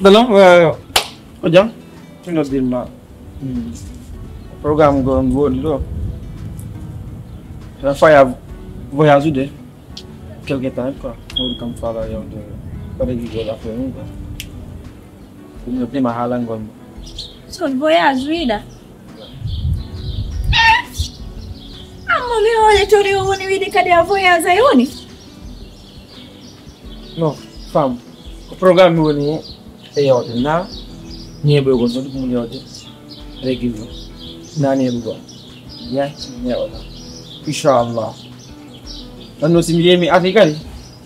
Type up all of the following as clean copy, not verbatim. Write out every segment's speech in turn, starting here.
Dalam ojang sudah dirma program gue dulu saya voyage deh quelque temps quoi on comme ça là on pada gitu lah film quoi ini prima halang gon so voyage vida amo mi ole tori woni vidi kadi a voyage ayoni no fam program woni e yote na nyebe go so dum yote regulo na nyebe go ya nyaola inshallah anu simiyemi afikari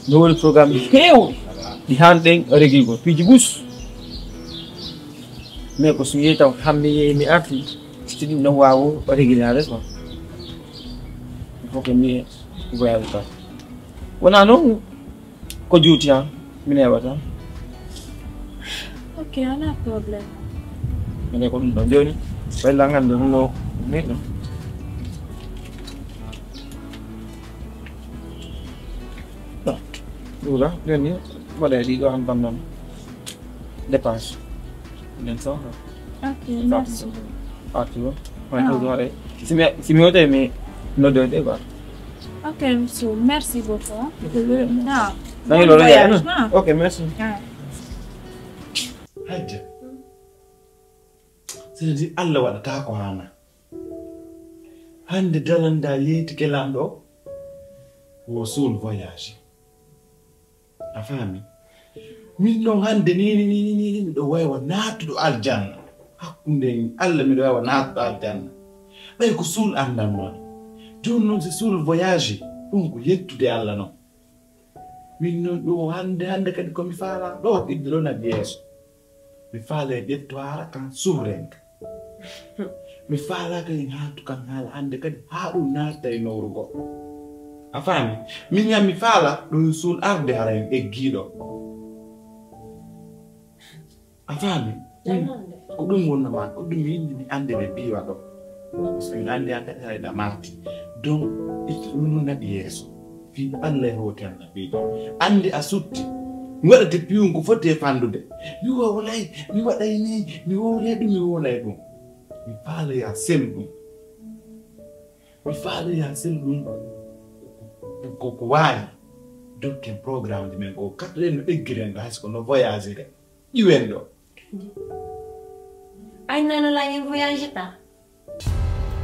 no woni program kew di handen regulo piji bus me ko suye taw hambe mi arti studi no wawo regular ko mi welta wana no ko jutia mine wata ok ana problem mine ko dum joni wellangan dum no ne no dura joni wala di go am bam dépense nen so ok merci atu wa to do re si mi wote mi no do de ba ok so merci beaucoup non Nangi lo ya ok merci hajja sai Allah wada ta kwana hande dalanda yeti kelando wo sul voyage afami min non hande ni do waywa natudo aljanna hakkunde Allah mi do waywa natudo aljanna bay ko sul andam non jonnon se sul voyage dum ko yettude Allah non min non do hande kadi ko mi faala do iddo na yeso mi faala dettoara kan surenk mi faala kadi hatu kan hala hande kadi haadu nata e norugo afami min yam mi faala do sul arde haren e gido afami ko dum wonna man ko dum yindi mi ande be biwa do so mi ande ande da marti donc iddo non na yeso fi Allah hotel na bi andi asutti ngadate piun ko fotte fandude mi wo walay mi waday ni mi wole dum mi wolay dum mi faala ya selbu mi faala ya selbu ko waay dokke programme de men ko katren no eggiren do hasko no voyage de iwendo ay nano la ngeen voyage ta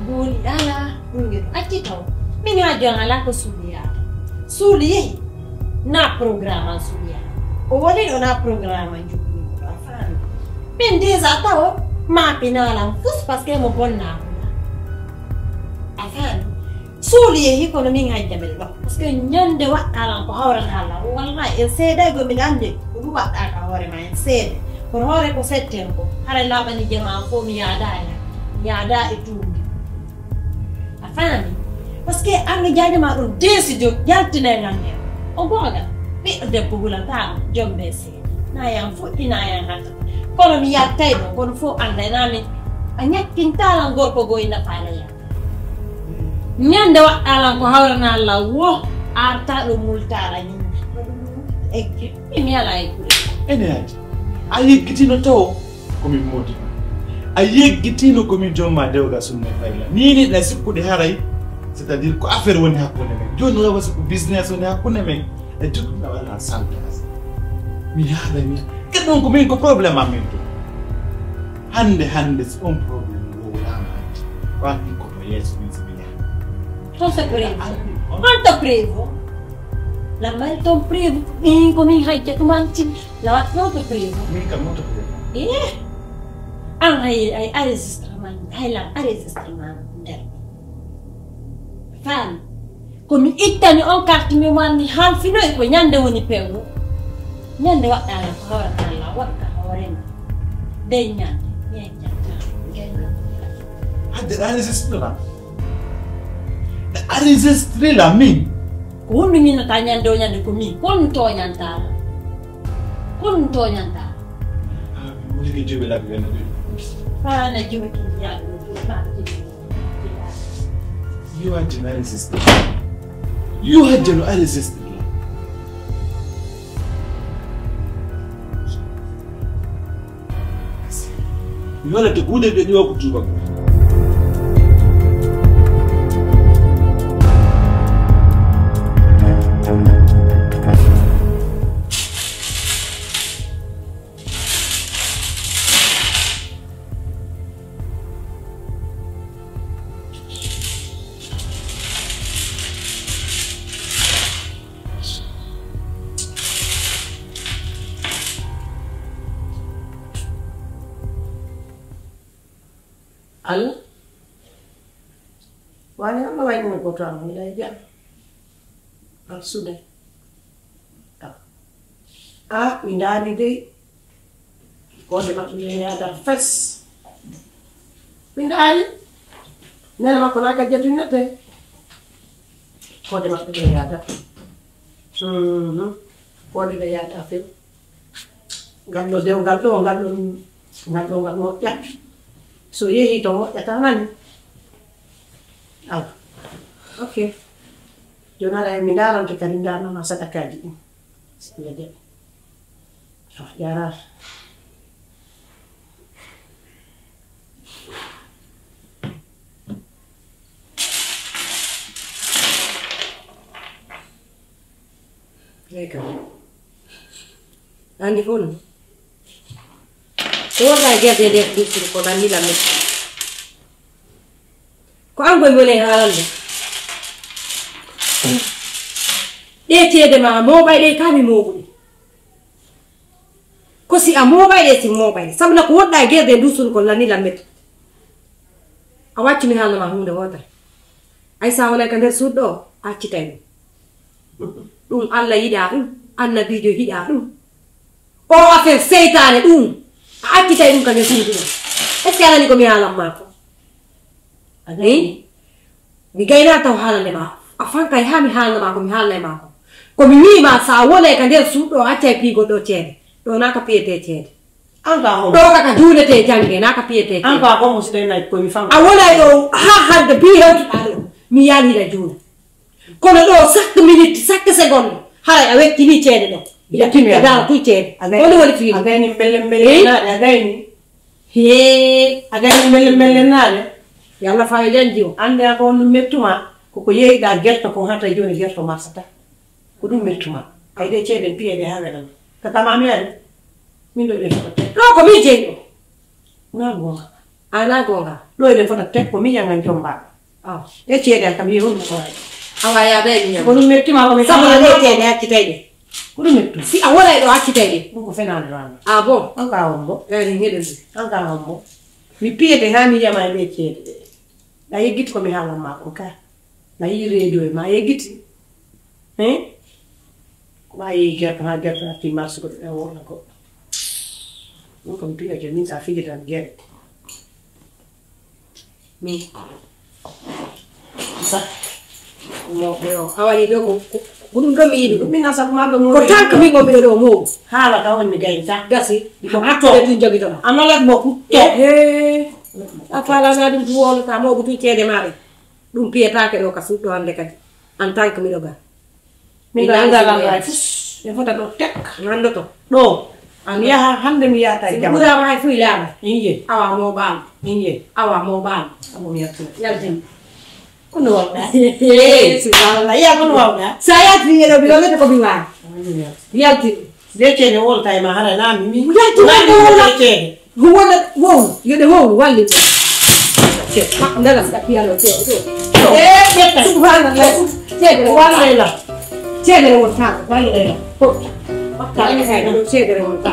boli ala ngeen acci taw mi nga jonga la ko subiya Suli na programa Sulia. O wali na programa njukuni kwa afani. Pendeza tao ma pinala fus parce que mo bonna. Afani. Suli hiko no minga jamel ba parce que nyande wa ala ko hawra hala walla e sede go mi gande du wa ka hore ma en sede. Ko hore ko settembo hare labani jema ko mi yada e tundi. Afani. Parce que am jaade ma do décider yaltine ngane o goga bi debbo bulata jombe se na yam futti na yam hata kono mi yattay do kono fo anda nami a nyakkin tala gorko go ina faala ya nyande wa ala ko hawrana Allah wo arta do multara ni e mi ala e ene ayi kitino to ko mi modi ayi kitino ko mi jomma dewga sunna fayla ni na sikkude haray c'est-à-dire ko affaire woni hakkunde men joni la wasu ko business woni hakkunde men e jukku na wala santé mi hala mi kedon ko min ko problème am min to hande on problème wo wala wa ko to yes min sibiya to se prevo quanto prevo la mal ton prevo ko min hayte to manti la wat no to prevo min ka no to prevo ay registraman ay registraman Fam, komi ittani on carte mi wanni han fino e ko nyande woni pewdo nyande wadda la ko hawra Allah wadda hawrema de nyande hade resistre la min ko mi mina ta nyande o nyande ko mi kon to nyanta mo ligi jobe la bi fa na jobe ki ya You had to resist. You had to resist. Yola te kude be ni wako juba. Al wani amma wani mo goto am ni lay jam al sude mi ndani de ko de ma ni ada fes mi ndani nena ma ko naka jetu nete ko de ma ko de ada ko de ada fil gallo de gallo mo ya so ye hito ya tanan okay jona la mindaran ke kalindana masa takadi sipede yara Leka andi phone Orang dia di ko dani la met ko am boy wole halal de tede ma mobile ka mi mobu ko si a mobile si mobile sabna ko wodda gerde dusul ko lani la met awacci mi halna ma hunde wota ay sa wala kan der suddo acci tay dum alla yida dum annabi jo hida dum o affaire seytane dum Akita yung kanya sino. Kaya ni ko mi halang mako. Bigay na taw halang lema. Afang kay ha mi halang mako mi halang mako. Ko mi ma sa wala kan der sudo ate pi go do chede. Do na ka piete chede. Anga ho. Do ka jule te jange na ka piete. Anga ko mo sile na ko mi fang. Awala yo ha de bi ho ado. Mi yani la jule. Ko no do sak minute sak second. Hala awe kini chede do. Ya kimi ada tu ced. Ada wali film. Ada ni belen na, ada ni. He, ada ni belen na le. Ya Allah fa janjiu. Ande ako no metuma ko ye da gerto ko hata joni gerto masata. Ko dum metuma. Ay de cede piede ha wala. Ka tamami ale. Min do le foto. Lo ko mi je. Na gonga. Ana gonga. Lo le foto tek ko mi yanga njomba. Ah, e cede ka mi hu ko. Awa ya be ni. Ko dum metuma ko mi. Sabula le cede akitede. Kurumetu si awala ilo akitede buko fena ndwana abo anga hombo ngede anga hombo mi piede hani jama be chede na yegit ko mi hala ma ko ka na yire do ma yegit ma yega ka ga ta ti mas ko e wona ko ko mi piede min sa fige dan get mi sa mo pero awali do ko Gudun kami itu, mina sabu mabe mo. Kotan kami ngobe do mo. Hala ka woni gay ta. Gasi, ko atto de jogi to. Amala boku. Afala na dum wol ta mo butu cede mare. Dum pieta ke do ka suddo hande kadi. En tant que mi do ga. Mi anda la fus. E fota do tek nando to. Do. An ya hande mi ya ta jam. Bura ma fu ilama. Inje. Awa mo bam. Inje. Awa mo bam. Amo mi yatu. Yaltin. Kuno wala. Subhanallah. Ya kuno wala. Saya tinggal di bilang ko bilang. Yalti. Dia cene wol tay ma hara na mi. Yalti wala. Wala. Wow. Yode wow wali. Mak ndala sa piano cene. Subhanallah. Cene wala la. Cene wala. Wala. Makka ni saya do cene wala.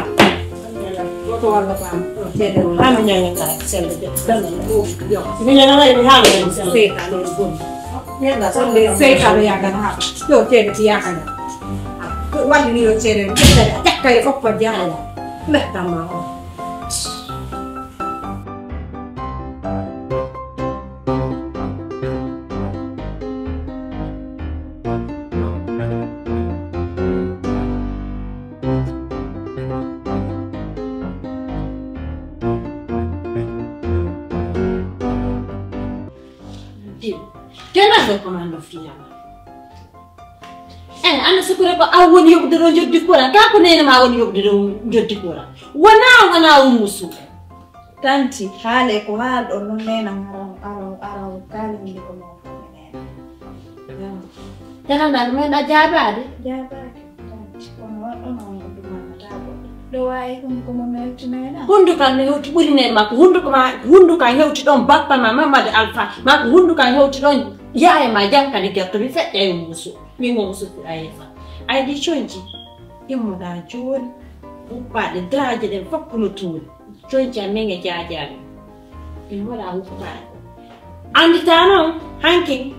Foto wala pa. Cene wala. Ami nyanya ka cene. Dan ko yo. Ni nyanya na ni hala ni cene. Nella sonde sei kare ya kana yo cede ti ya kana wali ni yo cede takka e koppa jala metta ma Kenapa komando fia? Ana sukura ba awon yob de joddi kura ka ko neena ma won yob de joddi kura wana musu Tanti hale ko haldo non nena arang kali ndi ko mo nena. Jangan dah main ajaran. Jaba tanti kono ono ndu mama tabo. Do wai ko mo melti nena. Hundukan ne hoti buri ne mak hundukan hoti don bakpa mama mad alfa mak hundukan hoti don yae ma janka ni kerto bi fet ay musu mi musu ay fa ay di chonji imu da juwon upa de draje de fokkuno tuul chonji amenge jaajaan imu da upa andi tano hanking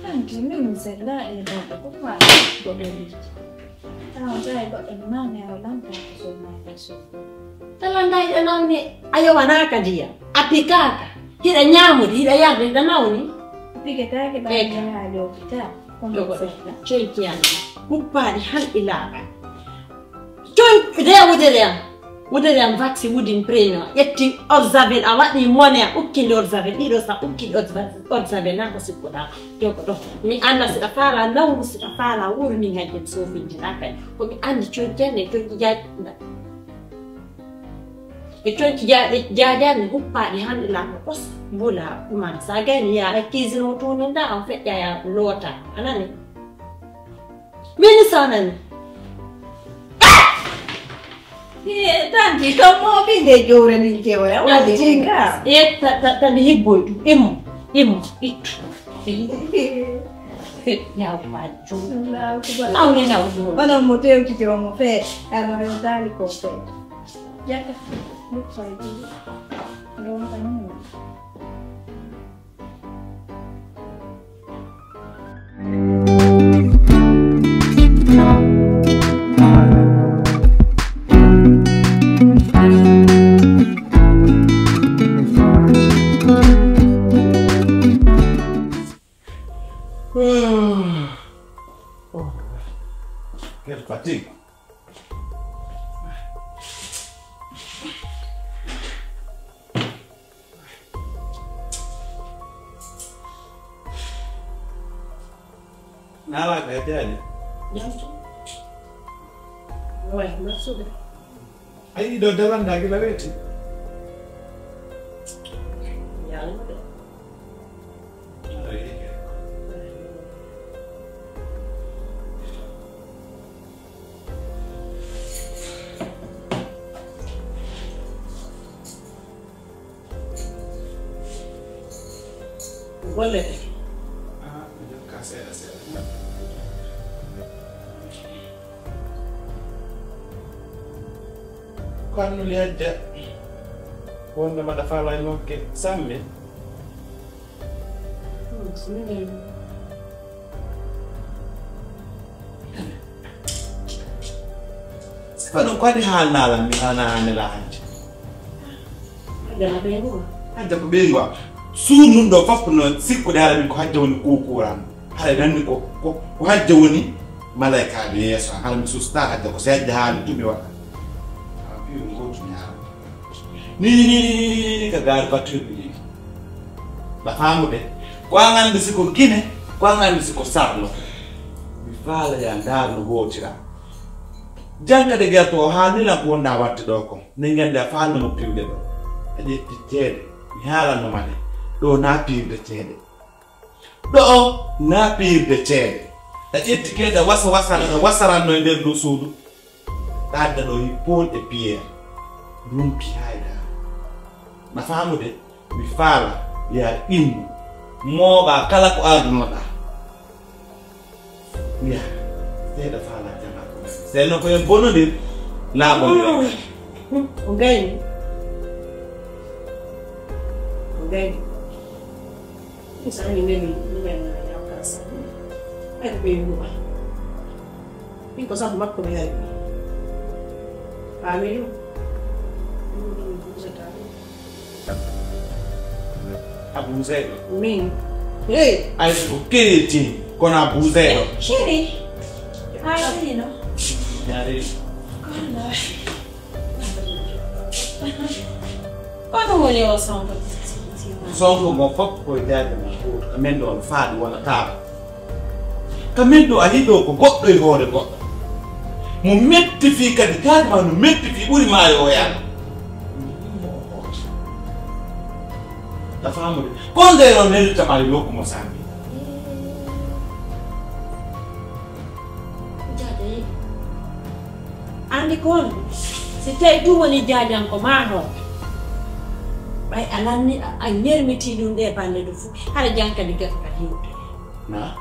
Tanti mi sella e do ko fa do do. Tahu saya kok tenang ya ulang so mai so. Talandai enang ni ayo wanaka dia apikaka hira nyamu hira yake danaoni Pikir kita ada kita. Chonji yana upari hal ilaba chon dia wudere vacci wudin premium yetti observer awadi mone ukki observer ido sa ukki observer na ko sikoda joko do mi anna sida fara lawu sida fara wuri mi ngajin so fi jinaka ko mi andi chonjene to jadda chonji jadani upari hal ilaba kos bula man sagani ya kizino tuni nda en fait ya lota anani mini sanan Tanti kamu bide jore ni cewek wadi jengka. Tadi hibur imu itu. Ya maju. Tahu ni nak. Mana motor kita orang fe, ada rental kope. Ya kan, lupa itu. Orang tanya. Quelle fatigue. Nala kaya ni. Wah, masuk. Ai do dalam dah kita beti. Ya. Boleh. Kasih. Quando li ada, quando me da fala em que sabe. Quando quando hana mi hana la anje. Ada bengu. Ada bengwa. Sunu ndo fafuno siku dala mi ko hajja woni kukuran. Hala dan ko hajja woni malaika be yeso hala mi susta hajja ko sajja haali tumi wa. Ni kagar batuli ba famu de kwa ngandi siko Guinée kwa ngandi siko sarlo bifala ya ndalo hotira janga de gato hani la ko nda watte do ko ni ngende faanu mo piwde do ade tede mi hala no mane do na piwde tede do na piwde tede ade tikeda wasara no nder do suudu dadda do hipol e pierre rumpi hayda na famu de mi fala ya imu moga kala ko aduna da ya seda fala jama ko seno ko en bono de la bo Okay. Isa ni mimi ya kasa. Ay bimu. Iko sa makko ya. Pamelo. Abuzero. Mim. Ei, Ai o que ti con abuzero. Shiri. Ai, no. Yare. quando volevo sono Songo mo fop ko jaade ma ko kamendo on faadi wala ta kamendo a hido ko goddo e hoore goddo mo metti fi kadi jaajama no metti fi ɓuri maayo o yaala dafa amude kon ndeyro nellitamali lokkumo sambi jaade andi kon si tawi ɗum woni jaajan ko ma ho ɓay alanni a ñermiti ɗum nde bande ɗo fof haɗa jankadi gueto kadi yimɓe na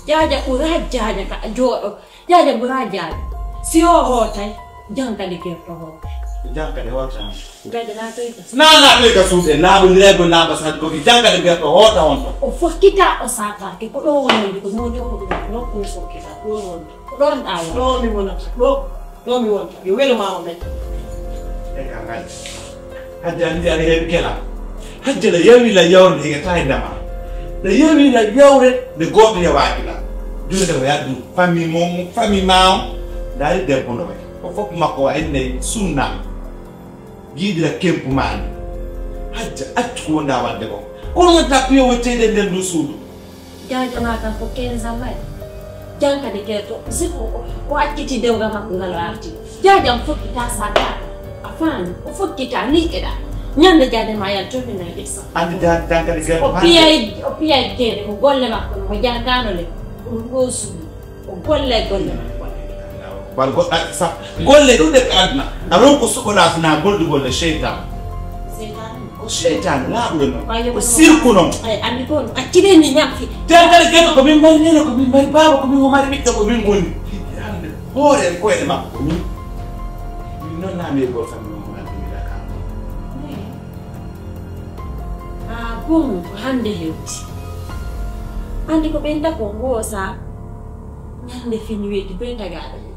jaaja ɓura jaaja ka jooɗo jaaja ɓura jaaja si o hootay jankadi guerto hoote jankade hoota gade naatoyta na ɓe ka suuɗe laaɓo laaɓa sadi koki jankade guerto hoota on to o fokkita o saatake ko ɗo wonode ko moni ko ɗum nokku fokkita ɗo wonde ko ɗon ɗawa ɗo mi wonata ɗo mi wonata yo welumama men e ka ngaji hadde andi aɗa heeɓi kela hadde ɗa yawila yawre higata e ndema ɗa yawila yawre nde goto yawaki la julde ko yaddu famille ma o daari debbo ndo wayi o fof makko wa enne sunna yiidira kempu maani hajja accu ko wonda wadde ko kono won tappi yo wetteɗe nder ndu suudu jajama tan ko 15 ans wayi jankade guerto siko o acciti dewga makko ngal arti jajam fokkita sataka a faami o fokkita liƙeɗa ñande jaade ma yal tobinayi ɗesa andi jankade guerto o piyay keede ko golle makko ko jankano le ɗum ɗo suudu o golle golle makko bal goɗɗa sa golle ɗum ɗe adna aron ko suɓoɗa sina goldugolle cheytan ko cheytan laaɓuɗo noon o sirku noon andi ko accide ni ñamfi jankade guerto ko min mari nene ko min mari baaba ko min o mari ɓiɗɗo ko min goni hoore en koyɗe makko ko min noon naami goo tan bon ko hande hewti andi ko ɓenta ko goosa ñande fini weeti ɓe tagaɗo weeti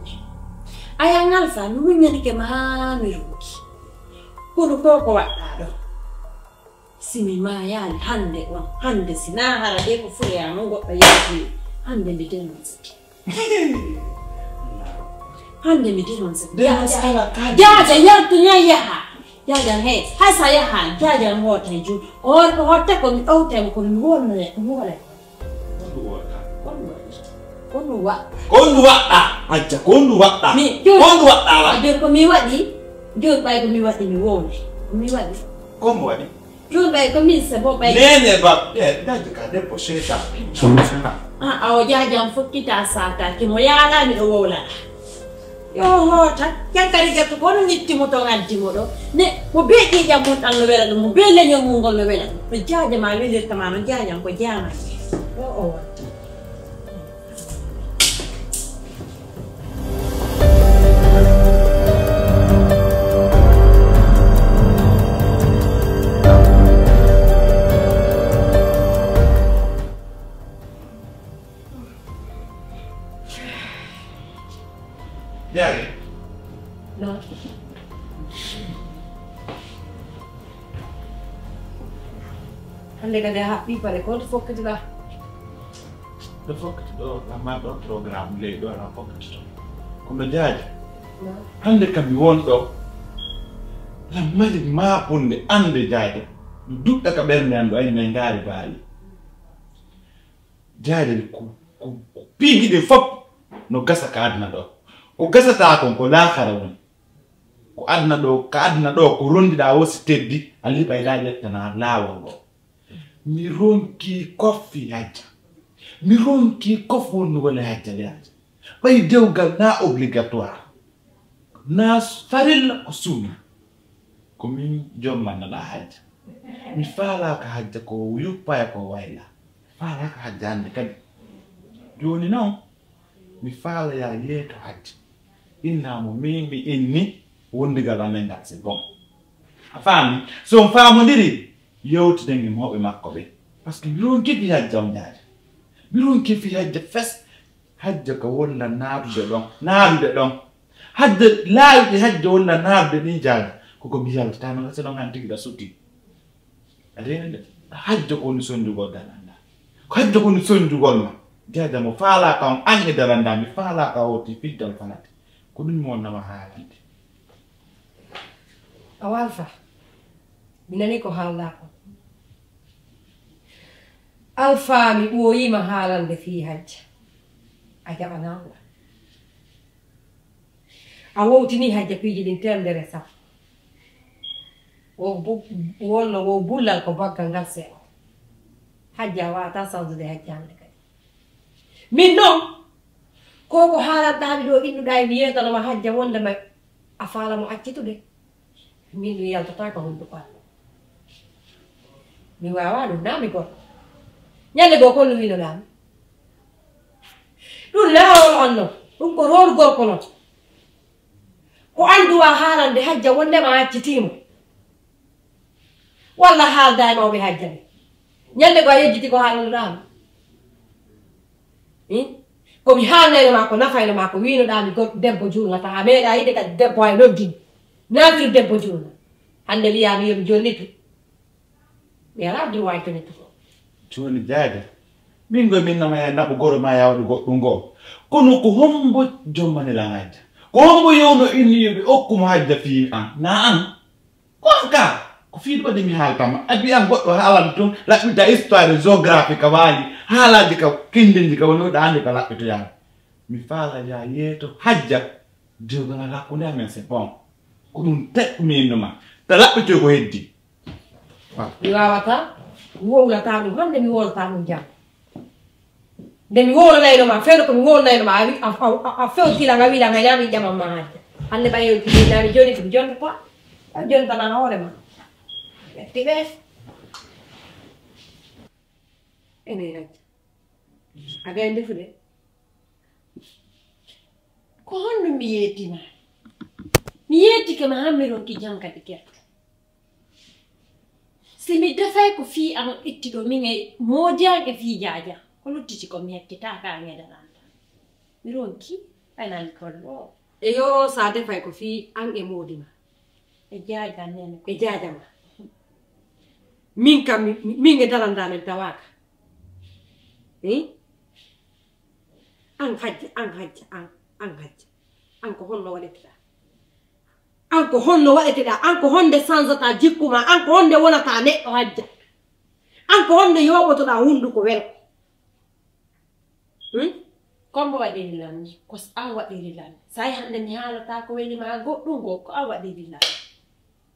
ayangal fa mi wuññanike maami ruuki kono ko waɗɗa ɗo simi mayani hande on hande sina hara ɗe ko fureyama goɗɗo yaati hande mi denon siki hande mi denon siki jaaja yaltuña yaha jaajan hey hasa yahan jaajan hootay ju ko hotte ko mi ɗowtema ko mi wolnoe hoole kondu waɗɗa acca kondu waɗɗa kondu waɗɗa wa joni ko mi waɗi joni ɓay ko mi waɗi mi wowni komi waɗi komo waɗi joni ɓay ko min se bo ɓay nene ba daji ka debbo cheytan awo jaajan fokkita sataki mo yaalami ɗo wowlana yo hoota jankari guerto ko no ñittimo to ngaddimo ɗo ne mo be ƴiƴam mum ɗan no wela ɗum mo be leñol mum ngol no wela ɗum no jaaja ma welirtama no jaajan ko jaamani ɗo o watta Jari. No. Hande kadi a haɓɓi pare ko to fokkati ɗa ɗo fokkati ɗo amma ɗo programme ley ɗo ana fokkati ɗo kono jaaja hande kam mi won ɗo lammali maapunde ande jaaja mi duɗɗa ka ɓernde an ɗo ayni men ngaari baali jaaja ko piigi ɗe fof no gasa ka adna ɗo ko gasata kon ko laakara woni ko adna ɗo ka adna ɗo ko rondiɗa wosi teddi a liɓa ila ƴettana laawol ngo mi ronki koffi hajja mi ronki kof wonnugol e hajja yaaja ɓay dewgal na obligatoire na farilla ko sunna ko min jommannaɗa hajja mi faalaka hajja ko yuppaya ko wayla faalaka hajja hande kadi joni noon mi faalaya yeeto hajja innamo min mi inni wondigal amen ngal c'est bon a faami so on faamodiri yewtiden e mawɓe makko ɓe par ce que mi ronki fi hajja on jaaja mi ronki fi hajja fes hajja ko wonna naarude ɗon hadde laawɗi hajja wonna naarude ɗin jaaja koko mi yaltatano se ɗon han tigi ɗa sutti aɗa hajja ko woni sonjugol dalanda ko hajja ko woni sonjugol ma jaaja mo faalaka on an e dalanda mi faalaka woti fiddal fanate ko ɗum mi wonnama haalande a walfa mi nani ko haalda ko alfa mi ɓooyima haalande fi hajja a jaɓanamɗa a wowtini hajja piiji ɗin temdere sa wonno wo bullal ko baggal ngal seeɗa hajja wata sawdude hajjande kadi min noon koko haalanɗaɓe ɗo innuɗa e mi yeedanoma hajja wondema a faala mo accitude min mi yaltataka hunduko Allah mi wawa ɗum na mi goto ñande goo ko no winoɗami ɗum lawol on noon ɗum ko rolu gorko noon ko anduwa haalande hajja wondema accitimo walla haalda e mawɓe hajjane ñande goo a yejjiti ko haalanɗami komi haalnayno ko nafayno ma ko winoɗami debbo juulata ha meeɗa yiide kadi debbo hay noddini naafir debbo juulna hande wiyami yomi jolnitu mi ala droit to nettu fo joni jaade min go min nama naɓo goro ma yawde goɗɗum goo kono ko hombo jommanela hajja ko hombo yowno inni yoɓe okkumo hajja fi an na an kon ka ko fiiɗo waɗi mi haaltama abi an goɗɗo haalan toon laɓɓita histoire géographique ka waali haalaji ka kindindi ka woni ɗa andi ka laɓɓitoyaade mi faala ya yeeto hajja dewgal hakkunde amen c'est bon ko ɗum teɓminoma ta laɓɓitoy ko heddi mi wawata wowlata ɗum hande mi wolata ɗum jam nde mi wolanaynoma fewno komi wolanaynoma a fewtilaga wiilanga ñami ƴamamma hajja hande ɓa yewtiɗinami joni komi jonta quoi a jontana hoorema ɓetti ɓees ene hajja a gay ndefude ko honno mi yeetima mi yeetike ma hammi ronki jankadi kerto si mi defay ko fii an ittiɗo min e moodiyanke fii jaaja ko luttiti ko mi hekkitaka a ŋedananta mi ronki ɓaynani kollo e yo sa defay ko fii an e moodima e jaaja nene e jaajama min kam min e dalandamen tawaka an hajja an ko honno waɗeteɗa an ko honno waɗeteɗa an ko honde sansata jikkuma an ko honde wonata neɗɗo hajja an ko honde yoɓotoɗa hunduko welko kombo waɗiri lanni ko an waɗiri lanni say hande mi haalata ko welima goɗɗum go ko an waɗiri lanni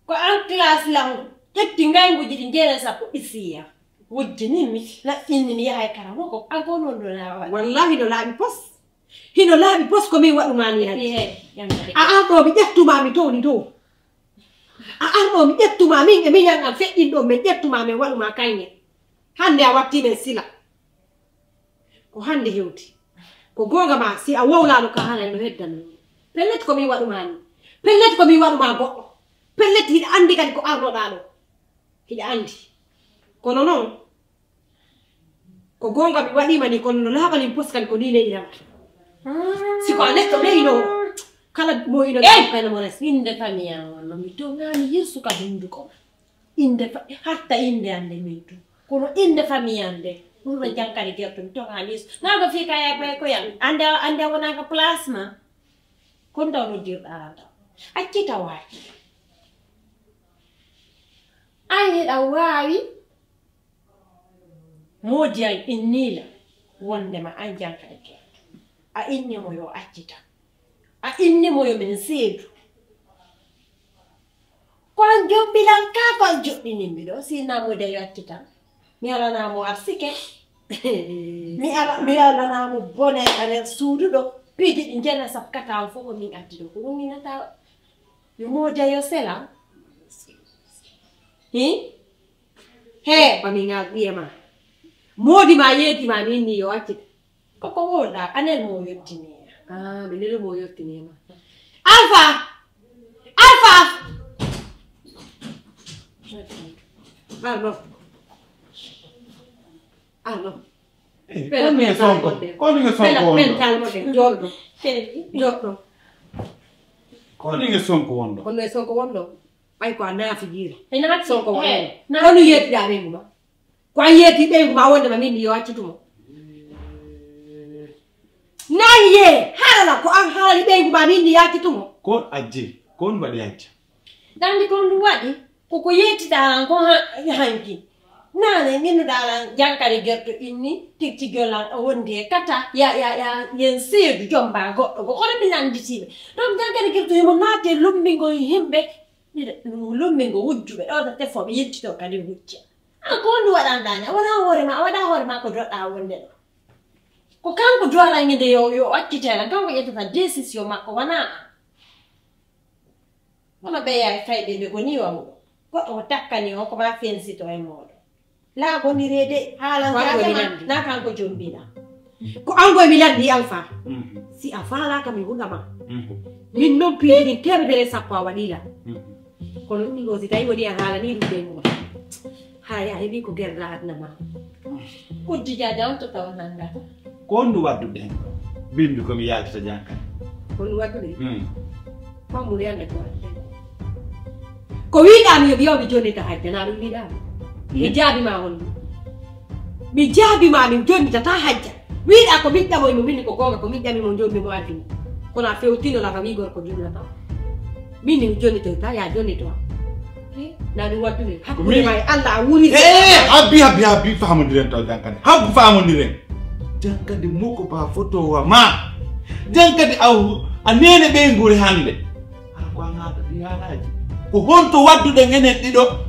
ko an classe langu hetti ngayguji ɗi jeere sappo ɓisiya wujjinimi laɓɓinni yahay karamo ko an ko noon ɗo nawa wallahi no laaɓi pos hino laaɓi pos komin waɗumani a an ɗo mi ƴettumami towni to a an ɗo mi ƴettuma min e miñan an feƴƴin ɗo min ƴettuma min waɗuma kayne hande a wattimen sila ko hande hewti ko gonga ma si a wowlaɗo ka haala no heddano pellet komin waɗumani pellet komin waɗuma goɗɗo pellet hiɗa andi kadi ko arnoɗa ɗo hiɗa andi kono noon ko gonga mi waɗima ni kono no laaɓanin pos kadi ko ni leyɗinama siko a neɗɗo leyno kala mo ino kayno mo res inde famille an wonno mi dogani hirsuka hunduko ma inde hatta inde ande min to kono inde famille an nde ɗum ɗo jankari gerto mi dogani hirsu nago fi kaya ɓe koyam ande wonaka place ma kon taw noddirɗa anda accita waawi an hiɗa waawi moodi an innila wondema an jankari gerto a innimo yo accita a innimo yo min seedu kon jobbilan ka kon joɗɗinimmi ɗo sinnamude yo accita mi alanamo arsike mi alanamo bone nder suudu ɗo piiji ɗi jena sakkatan fof min addi ɗo ko ɗum minata yo moode yo sela he ɓaminga ɓiyema moodi ma yeetima mi inni yo accita koko wolɗa anel mo yettini mi nene mo yettinima alpha arno koninge sonko wonɗo kono e sonko wonɗo ɓay ko a naafi jiira naati sonko wonɗo hono yeetiɗa ɓeygu ma ko a yeeti ɓeygu ma wondema min ni yo accitumo naye haala ko an haalani ɓeygu ma min ni yaccitumo kon ajje kon waɗi hajja dandi kon ɗum waɗi koko yettita an ko hanki nane min dala jankare gerto inni tikti golan wonde kata ya yen seedu jomba goddo ko hono mi nanditibe donc jankare gerto yimo naate lummingo himbe lummingo wujjube do te fo be yettito kadi wujja an ko ndu wadandanya wada hore ma ko dodda wonde do ko kanko dwala ngede yo accitela kanko yettata décision makko wana wala be ya faybe be ko ni wa ko o takkani o ko ma fensito e modo la ko ni rede hala na kan ko jombina ko ango mi landi alfa si afala ka mi hungama min non piedi terbere sappa wadila ko ni go si tay wodi hala ni dum dengo haya hebi ko gerda adna ma ko dija daw to taw nanga ko ndu waddu den bindu ko mi yaaki ta janka ko ndu waddu de ko mu yande ko wiida mi biyo bi joni ta hajja na mi wiida mi jaabi ma won mi jaabi ma min joni ta hajja wiida ko bidda mo min ko gonga ko bidda mi mo joni mo addi ko na fewtino la fami gor ko jumla ta min ni joni to ta ya joni to na du waddu ni hakku mai alla wuri habbi famondiren to jankade habbu famondiren jankade moko ba photo wa ma jankade aw anene be nguri hande ko ngata di halaji ko honto waddude ngene dido